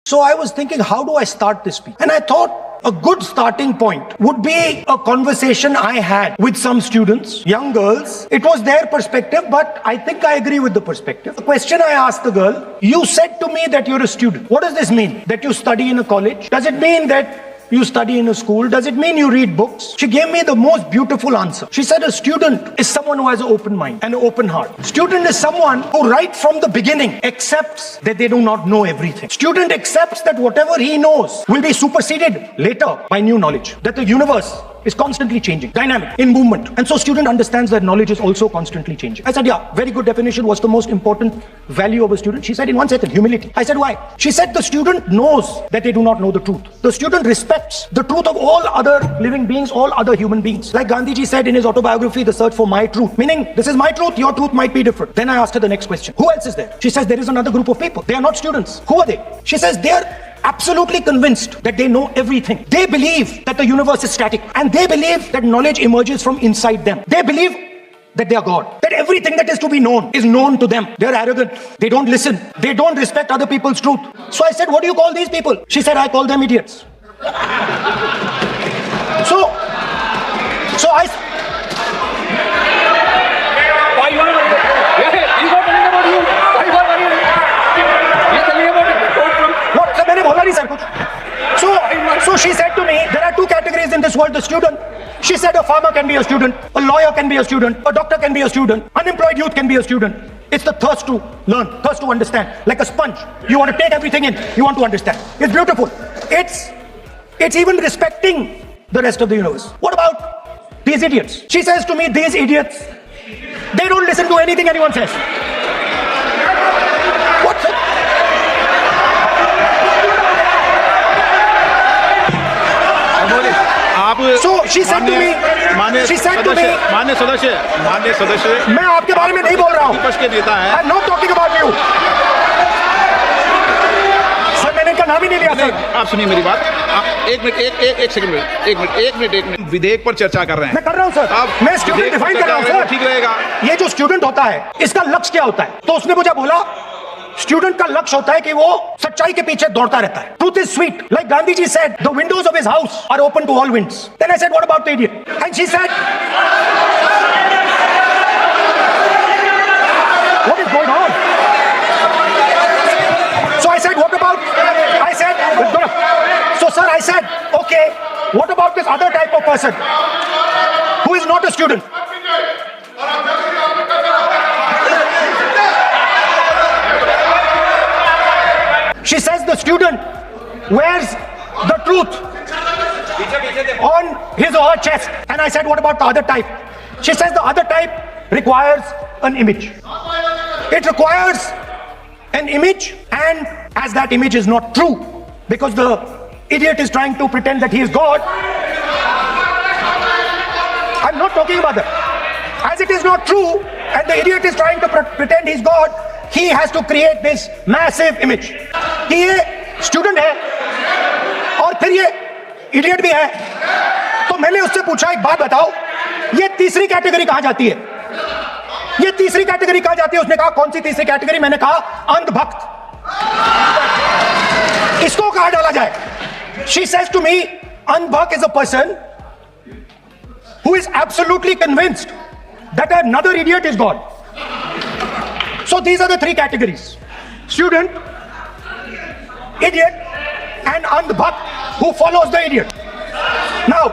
So I was thinking, how do I start this speech? And I thought a good starting point would be a conversation I had with some students, young girls. It was their perspective, but I think I agree with the perspective. The question I asked the girl, you said to me that you're a student. What does this mean? That you study in a college? Does it mean that you study in a school? Does it mean you read books? She gave me the most beautiful answer. She said a student is someone who has an open mind and an open heart. Student is someone who right from the beginning accepts that they do not know everything. Student accepts that whatever he knows will be superseded later by new knowledge. That the universe is constantly changing, dynamic, in movement. And so student understands that knowledge is also constantly changing. I said, yeah, very good definition. What's the most important value of a student? She said in 1 second, humility. I said, why? She said the student knows that they do not know the truth. The student respects the truth of all other living beings, all other human beings. Like Gandhiji said in his autobiography, The Search for My Truth. Meaning, this is my truth, your truth might be different. Then I asked her the next question. Who else is there? She says, there is another group of people. They are not students. Who are they? She says, they are absolutely convinced that they know everything. They believe that the universe is static, and they believe that knowledge emerges from inside them. They believe that they are God, that everything that is to be known is known to them. They are arrogant. They don't listen. They don't respect other people's truth. So I said, what do you call these people? She said, I call them idiots. So I... Why you are worried? He's not telling about you. Why you are worried? He's telling about it. What? मैंने बोला नहीं sir कुछ. So she said to me, there are two categories in this world, the student. She said a farmer can be a student, a lawyer can be a student, a doctor can be a student, unemployed youth can be a student. It's the thirst to learn, thirst to understand. Like a sponge. You want to take everything in, you want to understand. It's beautiful. It's even respecting the rest of the universe. What about these idiots? She says to me, these idiots, they don't listen to anything anyone says. What's it? So she said to me, मान्य सदस्य मैं आपके बारे में नहीं बोल रहा हूँ. विपक्ष के नेता हैं. I'm not talking about you. Sir मैंने इनका नाम ही नहीं लिया सर. आप सुनिए मेरी बात. एक मिनट विधेयक पर चर्चा कर रहे हैं. मैं कर रहा हूँ सर. मैं स्टूडेंट डिफाइन कर रहा हूँ सर. ठीक रहेगा. ये जो स्टूडेंट होता है, इसका लक्ष्य क्या होता है? तो उसने मुझे बोला, स्टूडेंट का लक्ष्य होता है कि वो सच्चाई के पीछे दौड़ता रहता है. Truth is sweet. Like Gandhiji said, the windows of his house are open to all winds. Then I said, what about the idiot? And she said, what is going on? So I said, what about? I said, so sir, I said, okay, what about this other type of person who is not a student? She says the student wears the truth on his or her chest. And I said, what about the other type? She says the other type requires an image. It requires an image, and as that image is not true, because the idiot is trying to pretend that he is God. I'm not talking about that. As it is not true, and the idiot is trying to pretend he's God, he has to create this massive image. कि ये student है और फिर ये idiot भी है. तो मैंने उससे पूछा, एक बात बताओ, ये तीसरी कैटेगरी कहां जाती है? ये तीसरी कैटेगरी कहां जाती है? उसने कहा, कौन सी तीसरी कैटेगरी? मैंने कहा, अंधभक्त. इसको कहां डाला जाए? She says to me, अंधभक्त is a person who is absolutely convinced that another idiot is God. So these are the three categories: student, idiot, and andhbhakt who follows the idiot. Now,